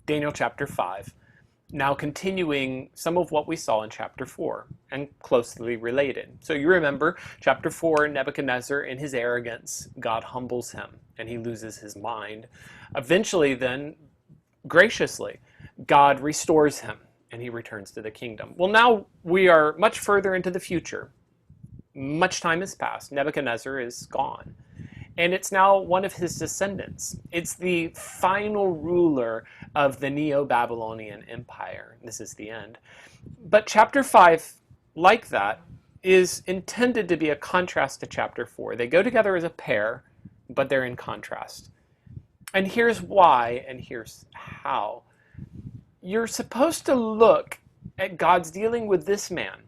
Daniel chapter 5, now continuing some of what we saw in chapter 4 and closely related. So you remember chapter 4, Nebuchadnezzar, in his arrogance, God humbles him and he loses his mind. Eventually then, graciously, God restores him and he returns to the kingdom. Well, now we are much further into the future. Much time has passed. Nebuchadnezzar is gone. And it's now one of his descendants. It's the final ruler of the Neo-Babylonian Empire. This is the end. But chapter 5, like that, is intended to be a contrast to chapter 4. They go together as a pair, but they're in contrast. And here's why, and here's how. You're supposed to look at God's dealing with this man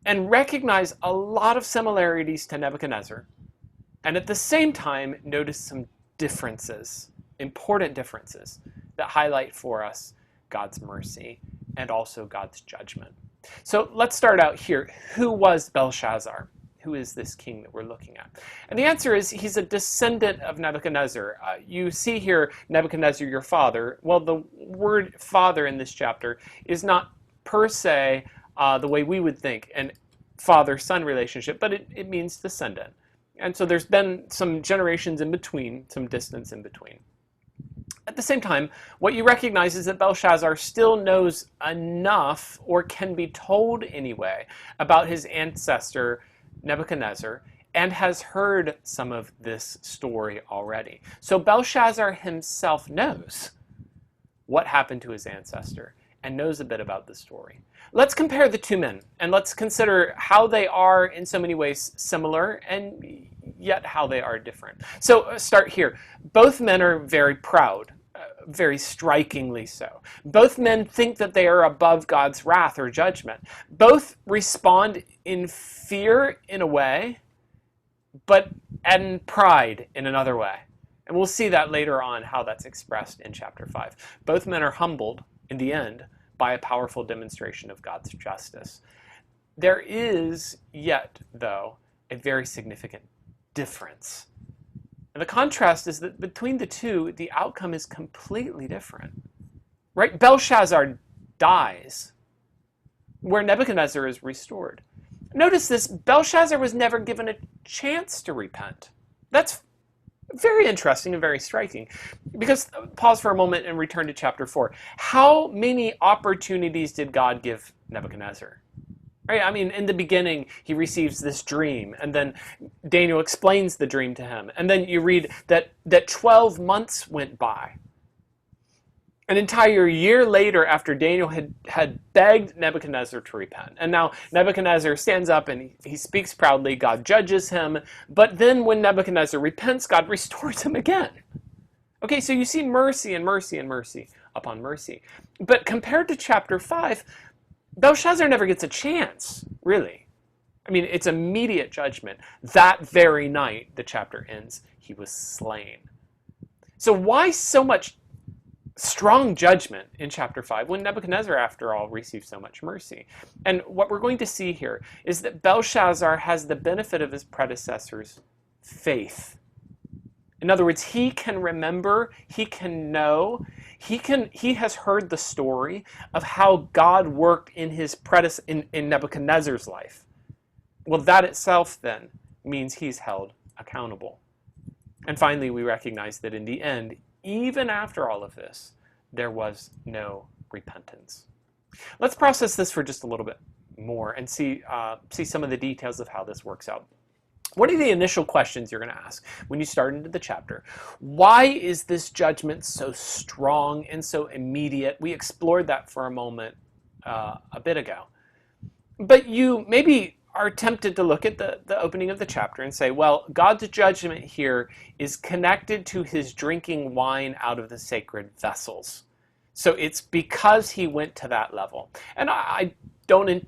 and recognize a lot of similarities to Nebuchadnezzar. And at the same time, notice some differences, important differences, that highlight for us God's mercy and also God's judgment. So let's start out here. Who was Belshazzar? Who is this king that we're looking at? And the answer is he's a descendant of Nebuchadnezzar. You see here, Nebuchadnezzar, your father. Well, the word father in this chapter is not per se the way we would think an father-son relationship, but it means descendant. And so there's been some generations in between, some distance in between. At the same time, what you recognize is that Belshazzar still knows enough, or can be told anyway, about his ancestor Nebuchadnezzar, and has heard some of this story already. So Belshazzar himself knows what happened to his ancestor and knows a bit about the story. Let's compare the two men, and let's consider how they are in so many ways similar, and yet how they are different. So start here. Both men are very proud, very strikingly so. Both men think that they are above God's wrath or judgment. Both respond in fear in a way, but in pride in another way. And we'll see that later on, how that's expressed in chapter 5. Both men are humbled in the end by a powerful demonstration of God's justice. There is yet, though, a very significant difference. And the contrast is that between the two, the outcome is completely different. Right? Belshazzar dies, where Nebuchadnezzar is restored. Notice this, Belshazzar was never given a chance to repent. That's very interesting and very striking. Because, pause for a moment and return to chapter 4. How many opportunities did God give Nebuchadnezzar? Right? I mean, in the beginning, he receives this dream, and then Daniel explains the dream to him. And then you read that 12 months went by. An entire year later, after Daniel had begged Nebuchadnezzar to repent. And now Nebuchadnezzar stands up and he speaks proudly. God judges him. But then when Nebuchadnezzar repents, God restores him again. Okay, so you see mercy and mercy and mercy upon mercy. But compared to chapter 5, Belshazzar never gets a chance, really. I mean, it's immediate judgment. That very night, the chapter ends, he was slain. So why so much strong judgment in chapter 5 when Nebuchadnezzar, after all, received so much mercy? And what we're going to see here is that Belshazzar has the benefit of his predecessor's faith. In other words, he can remember, he can know, he has heard the story of how God worked in his in Nebuchadnezzar's life. Well, that itself then means he's held accountable. And finally, we recognize that in the end, even after all of this, there was no repentance. Let's process this for just a little bit more and see some of the details of how this works out. What are the initial questions you're going to ask when you start into the chapter? Why is this judgment so strong and so immediate? We explored that for a moment a bit ago. But you maybe are tempted to look at the opening of the chapter and say, well, God's judgment here is connected to his drinking wine out of the sacred vessels. So it's because he went to that level. And I don't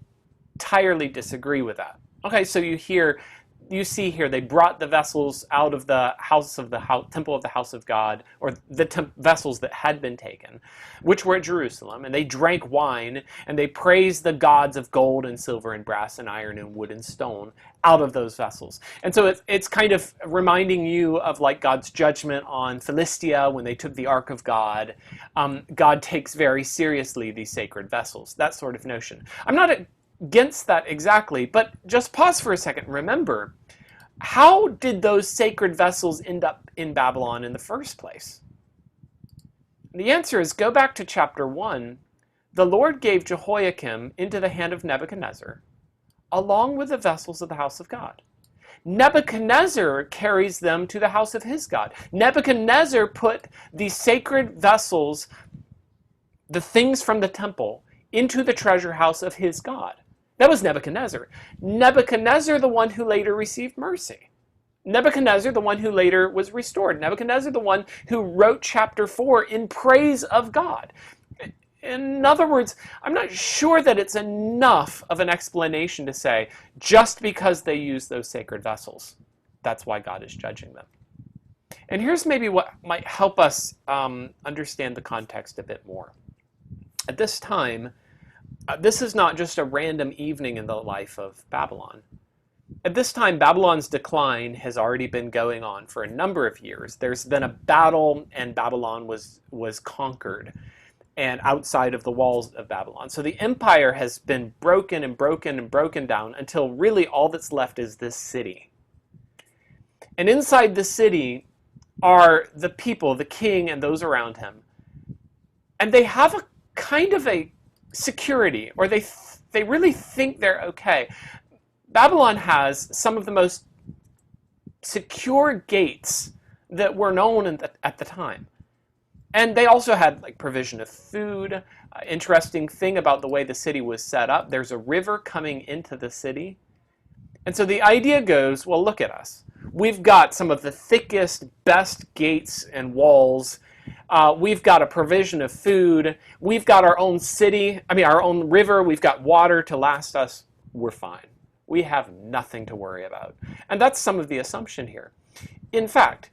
entirely disagree with that. Okay, so you hear you see here, they brought the vessels out of the temple of the house of God, or the vessels that had been taken, which were at Jerusalem, and they drank wine, and they praised the gods of gold and silver and brass and iron and wood and stone out of those vessels. And so it's kind of reminding you of like God's judgment on Philistia when they took the Ark of God. God takes very seriously these sacred vessels, that sort of notion. I'm not against that exactly, but just pause for a second. Remember, how did those sacred vessels end up in Babylon in the first place? The answer is, go back to chapter 1. The Lord gave Jehoiakim into the hand of Nebuchadnezzar, along with the vessels of the house of God. Nebuchadnezzar carries them to the house of his God. Nebuchadnezzar put the sacred vessels, the things from the temple, into the treasure house of his God. That was Nebuchadnezzar. Nebuchadnezzar, the one who later received mercy. Nebuchadnezzar, the one who later was restored. Nebuchadnezzar, the one who wrote chapter 4 in praise of God. In other words, I'm not sure that it's enough of an explanation to say, just because they use those sacred vessels, that's why God is judging them. And here's maybe what might help us understand the context a bit more. At this time, this is not just a random evening in the life of Babylon. At this time, Babylon's decline has already been going on for a number of years. There's been a battle, and Babylon was conquered, and outside of the walls of Babylon. So the empire has been broken and broken and broken down until really all that's left is this city. And inside the city are the people, the king and those around him. And they have a kind of a security, or they really think they're okay. Babylon has some of the most secure gates that were known at the time. And they also had like provision of food. Interesting thing about the way the city was set up, there's a river coming into the city. And so the idea goes, well, look at us. We've got some of the thickest, best gates and walls. We've got a provision of food. We've got our own our own river. We've got water to last us. We're fine. We have nothing to worry about. And that's some of the assumption here. In fact,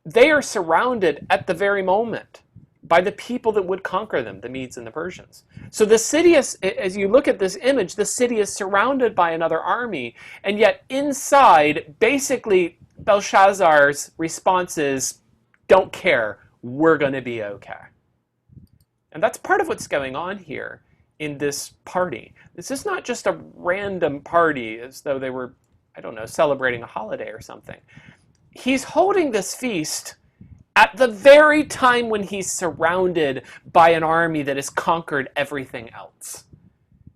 they are surrounded at the very moment by the people that would conquer them, the Medes and the Persians. So the city is, as you look at this image, the city is surrounded by another army, and yet inside, basically, Belshazzar's response is, don't care, we're going to be okay. And that's part of what's going on here in this party. This is not just a random party as though they were, I don't know, celebrating a holiday or something. He's holding this feast at the very time when he's surrounded by an army that has conquered everything else.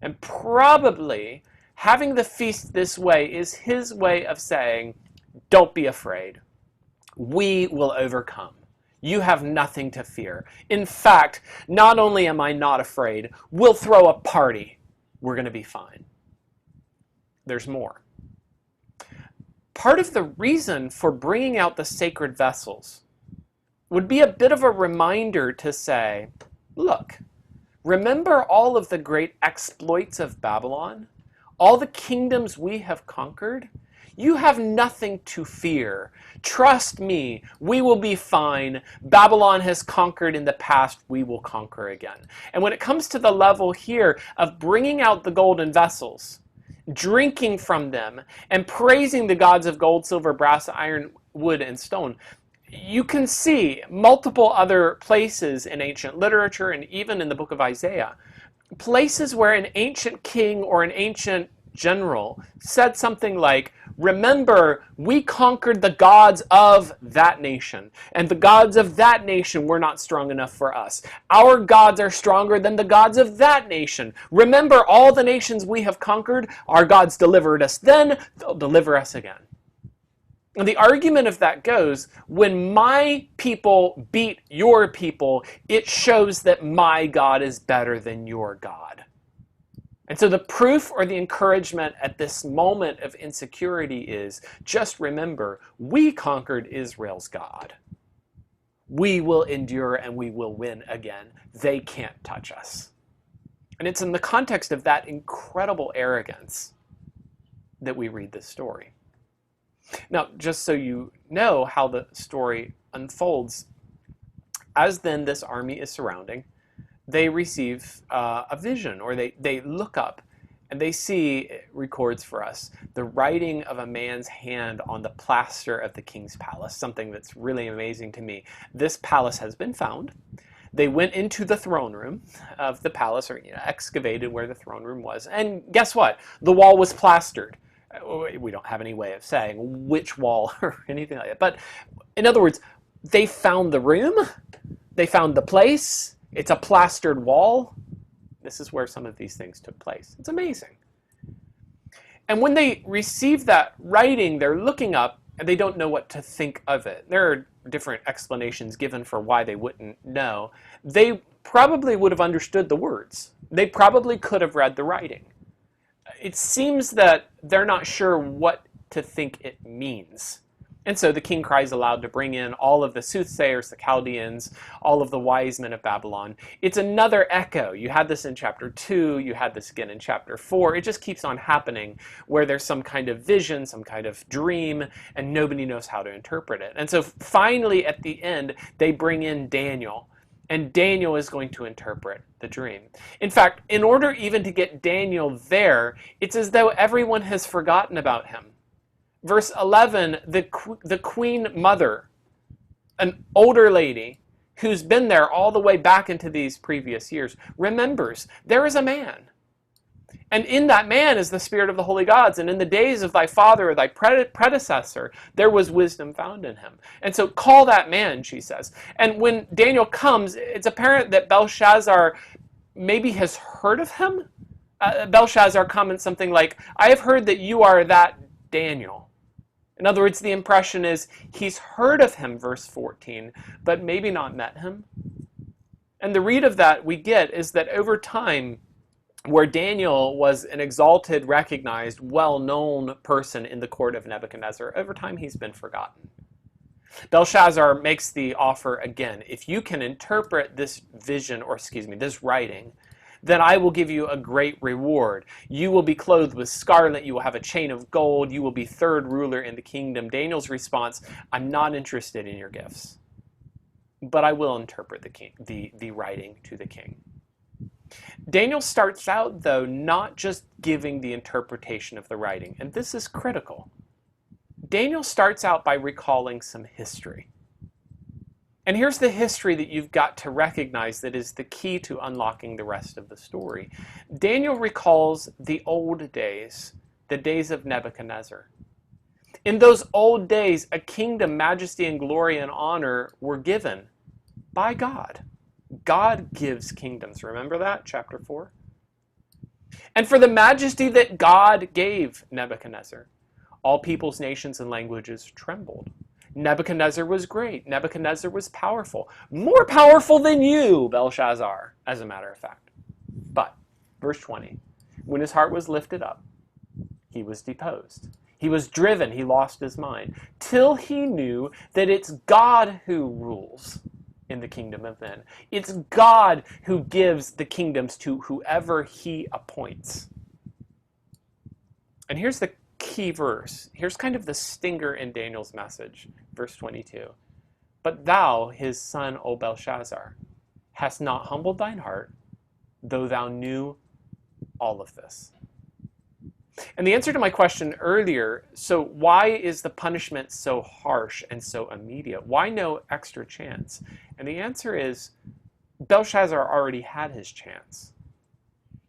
And probably having the feast this way is his way of saying, don't be afraid. We will overcome. You have nothing to fear. In fact, not only am I not afraid, we'll throw a party. We're going to be fine. There's more. Part of the reason for bringing out the sacred vessels would be a bit of a reminder to say, look, remember all of the great exploits of Babylon? All the kingdoms we have conquered? You have nothing to fear. Trust me, we will be fine. Babylon has conquered in the past, we will conquer again. And when it comes to the level here of bringing out the golden vessels, drinking from them, and praising the gods of gold, silver, brass, iron, wood, and stone, you can see multiple other places in ancient literature and even in the book of Isaiah, places where an ancient king or an ancient general said something like, remember, we conquered the gods of that nation, and the gods of that nation were not strong enough for us. Our gods are stronger than the gods of that nation. Remember all the nations we have conquered, our gods delivered us then, they'll deliver us again. And the argument of that goes, when my people beat your people, it shows that my God is better than your God. And so the proof or the encouragement at this moment of insecurity is, just remember, we conquered Israel's God. We will endure and we will win again. They can't touch us. And it's in the context of that incredible arrogance that we read this story. Now, just so you know how the story unfolds, as then this army is surrounding, they receive a vision, or they look up and they see, it records for us, the writing of a man's hand on the plaster of the king's palace, something that's really amazing to me. This palace has been found. They went into the throne room of the palace, or excavated where the throne room was, and guess what? The wall was plastered. We don't have any way of saying which wall or anything like that, but in other words, they found the room, they found the place, it's a plastered wall. This is where some of these things took place. It's amazing. And when they receive that writing, they're looking up and they don't know what to think of it. There are different explanations given for why they wouldn't know. They probably would have understood the words. They probably could have read the writing. It seems that they're not sure what to think it means. And so the king cries aloud to bring in all of the soothsayers, the Chaldeans, all of the wise men of Babylon. It's another echo. You had this in chapter 2, you had this again in chapter 4. It just keeps on happening where there's some kind of vision, some kind of dream, and nobody knows how to interpret it. And so finally at the end, they bring in Daniel. And Daniel is going to interpret the dream. In fact, in order even to get Daniel there, it's as though everyone has forgotten about him. Verse 11, the queen mother, an older lady who's been there all the way back into these previous years, remembers there is a man. And in that man is the spirit of the holy gods. And in the days of thy father or thy predecessor, there was wisdom found in him. And so call that man, she says. And when Daniel comes, it's apparent that Belshazzar maybe has heard of him. Belshazzar comments something like, I have heard that you are that Daniel. In other words, the impression is he's heard of him, verse 14, but maybe not met him. And the read of that we get is that over time, where Daniel was an exalted, recognized, well-known person in the court of Nebuchadnezzar, over time he's been forgotten. Belshazzar makes the offer again. If you can interpret this vision, or this writing, then I will give you a great reward. You will be clothed with scarlet, you will have a chain of gold, you will be third ruler in the kingdom. Daniel's response, I'm not interested in your gifts, but I will interpret the writing to the king. Daniel starts out, though, not just giving the interpretation of the writing, and this is critical. Daniel starts out by recalling some history. And here's the history that you've got to recognize that is the key to unlocking the rest of the story. Daniel recalls the old days, the days of Nebuchadnezzar. In those old days, a kingdom, majesty, and glory and honor were given by God. God gives kingdoms. Remember that? Chapter 4. And for the majesty that God gave Nebuchadnezzar, all peoples, nations, and languages trembled. Nebuchadnezzar was great. Nebuchadnezzar was powerful. More powerful than you, Belshazzar, as a matter of fact. But, verse 20, when his heart was lifted up, he was deposed. He was driven, he lost his mind, till he knew that it's God who rules in the kingdom of men. It's God who gives the kingdoms to whoever he appoints. And here's the key verse. Here's kind of the stinger in Daniel's message, verse 22. But thou, his son, O Belshazzar, hast not humbled thine heart, though thou knew all of this. And the answer to my question earlier, so why is the punishment so harsh and so immediate? Why no extra chance? And the answer is, Belshazzar already had his chance.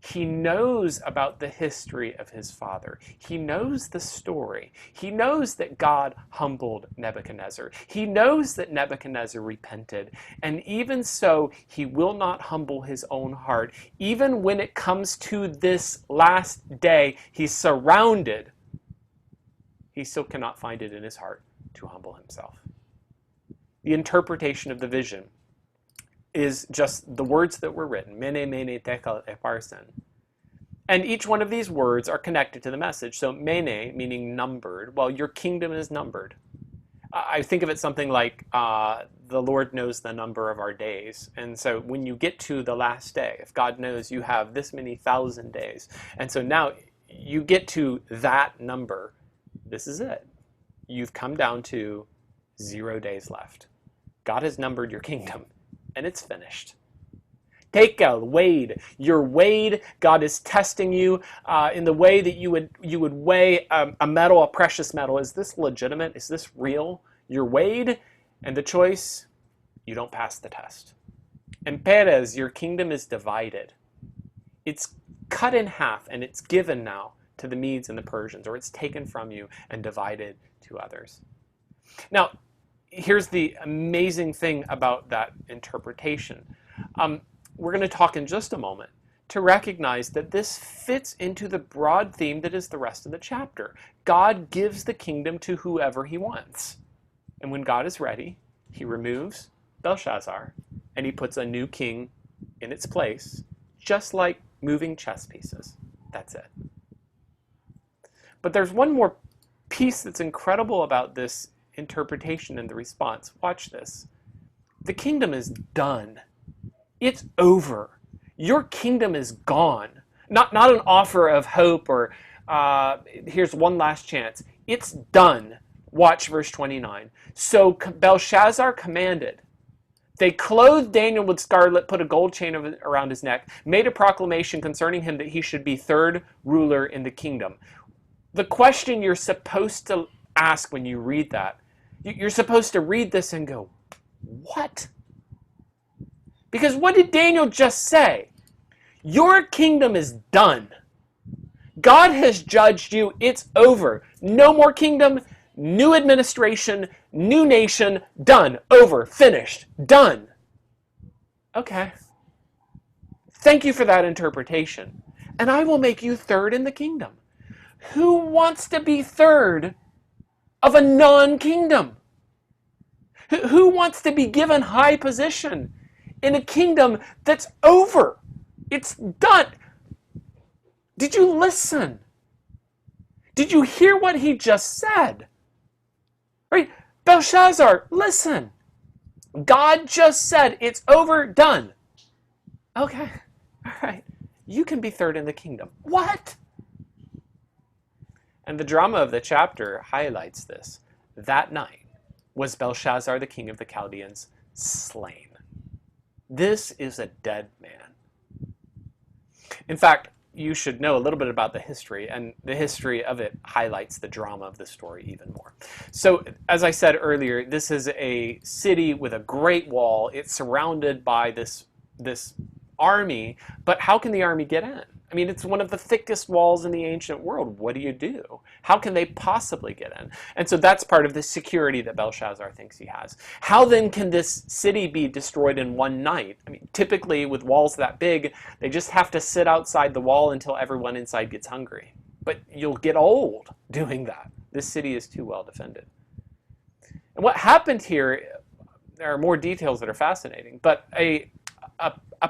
He knows about the history of his father. He knows the story. He knows that God humbled Nebuchadnezzar. He knows that Nebuchadnezzar repented. And even so, he will not humble his own heart. Even when it comes to this last day, he's surrounded. He still cannot find it in his heart to humble himself. The interpretation of the vision is just the words that were written, mene, mene, tekel, eparsin. And each one of these words are connected to the message. So mene, meaning numbered, well, your kingdom is numbered. I think of it something like the Lord knows the number of our days. And so when you get to the last day, if God knows you have this many thousand days, and so now you get to that number, this is it. you've come down to 0 days left. God has numbered your kingdom, and it's finished. Take a weighed. You're weighed. God is testing you in the way that you would weigh a metal, a precious metal. Is this legitimate? Is this real? You're weighed, and the choice, you don't pass the test. And Perez, your kingdom is divided. It's cut in half, and it's given now to the Medes and the Persians, or it's taken from you and divided to others. Now, here's the amazing thing about that interpretation. We're going to talk in just a moment to recognize that this fits into the broad theme that is the rest of the chapter. God gives the kingdom to whoever he wants. And when God is ready, he removes Belshazzar and he puts a new king in its place, just like moving chess pieces. That's it. But there's one more piece that's incredible about this interpretation and the response. Watch this. The kingdom is done. It's over. Your kingdom is gone. Not an offer of hope or here's one last chance. It's done. Watch verse 29. So Belshazzar commanded. They clothed Daniel with scarlet, put a gold chain around his neck, made a proclamation concerning him that he should be third ruler in the kingdom. The question you're supposed to ask when you read that, you're supposed to read this and go, what? Because what did Daniel just say? Your kingdom is done. God has judged you. It's over. No more kingdom, new administration, new nation, done, over, finished, done. Okay. Thank you for that interpretation. And I will make you third in the kingdom. Who wants to be third of a non-kingdom? Who wants to be given high position in a kingdom that's over? It's done. Did you listen? Did you hear what he just said? Right? Belshazzar, listen. God just said it's over, done. Okay, all right. You can be third in the kingdom. What? And the drama of the chapter highlights this. That night was Belshazzar, the king of the Chaldeans, slain. This is a dead man. In fact, you should know a little bit about the history, and the history of it highlights the drama of the story even more. So, as I said earlier, this is a city with a great wall. It's surrounded by this army, but how can the army get in? I mean, it's one of the thickest walls in the ancient world. What do you do? How can they possibly get in? And so that's part of the security that Belshazzar thinks he has. How then can this city be destroyed in one night? I mean, typically with walls that big, they just have to sit outside the wall until everyone inside gets hungry. But you'll get old doing that. This city is too well defended. And what happened here, there are more details that are fascinating, but a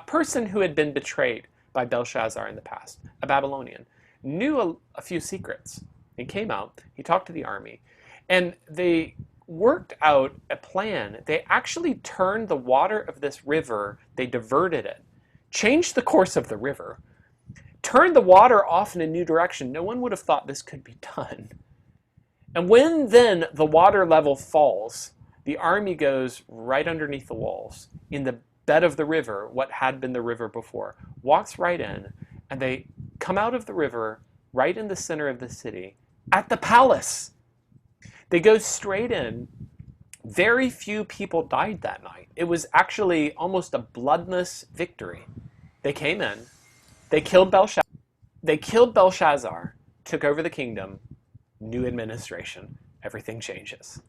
person who had been betrayed by Belshazzar in the past, a Babylonian, knew a few secrets. He came out, he talked to the army, and they worked out a plan. They actually turned the water of this river, they diverted it, changed the course of the river, turned the water off in a new direction. No one would have thought this could be done. And when then the water level falls, the army goes right underneath the walls in the bed of the river, what had been the river before, walks right in, and they come out of the river right in the center of the city at the palace. They go straight in. Very few people died that night. It was actually almost a bloodless victory. They came in, they killed Belshazzar, took over the kingdom, new administration, everything changes.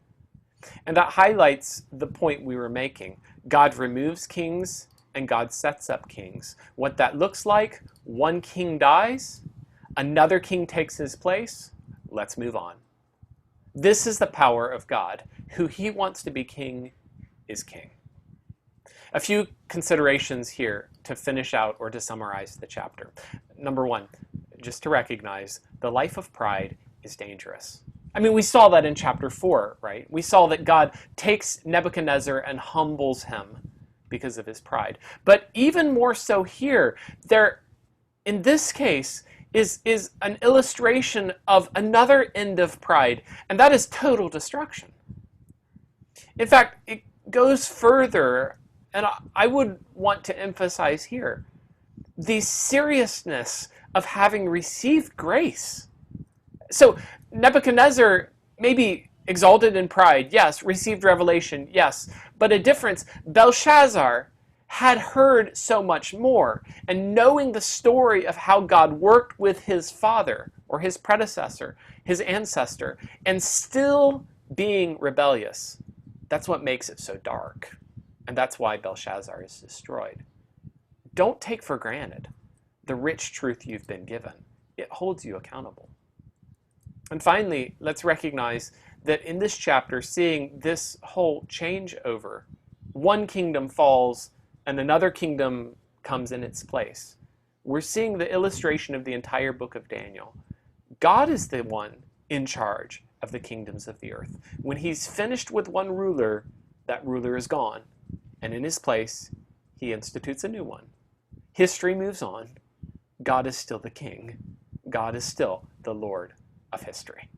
And that highlights the point we were making. God removes kings and God sets up kings. What that looks like, one king dies, another king takes his place, let's move on. This is the power of God. Who he wants to be king is king. A few considerations here to finish out or to summarize the chapter. Number one, just to recognize the life of pride is dangerous. I mean, we saw that in chapter 4, right? We saw that God takes Nebuchadnezzar and humbles him because of his pride. But even more so here, in this case, is an illustration of another end of pride, and that is total destruction. In fact, it goes further, and I would want to emphasize here the seriousness of having received grace. So Nebuchadnezzar maybe exalted in pride, yes, received revelation, yes, but a difference. Belshazzar had heard so much more, and knowing the story of how God worked with his father or his predecessor, his ancestor, and still being rebellious, that's what makes it so dark. And that's why Belshazzar is destroyed. Don't take for granted the rich truth you've been given. It holds you accountable. And finally, let's recognize that in this chapter, seeing this whole changeover, one kingdom falls and another kingdom comes in its place. We're seeing the illustration of the entire book of Daniel. God is the one in charge of the kingdoms of the earth. When he's finished with one ruler, that ruler is gone, and in his place, he institutes a new one. History moves on. God is still the king. God is still the Lord of history.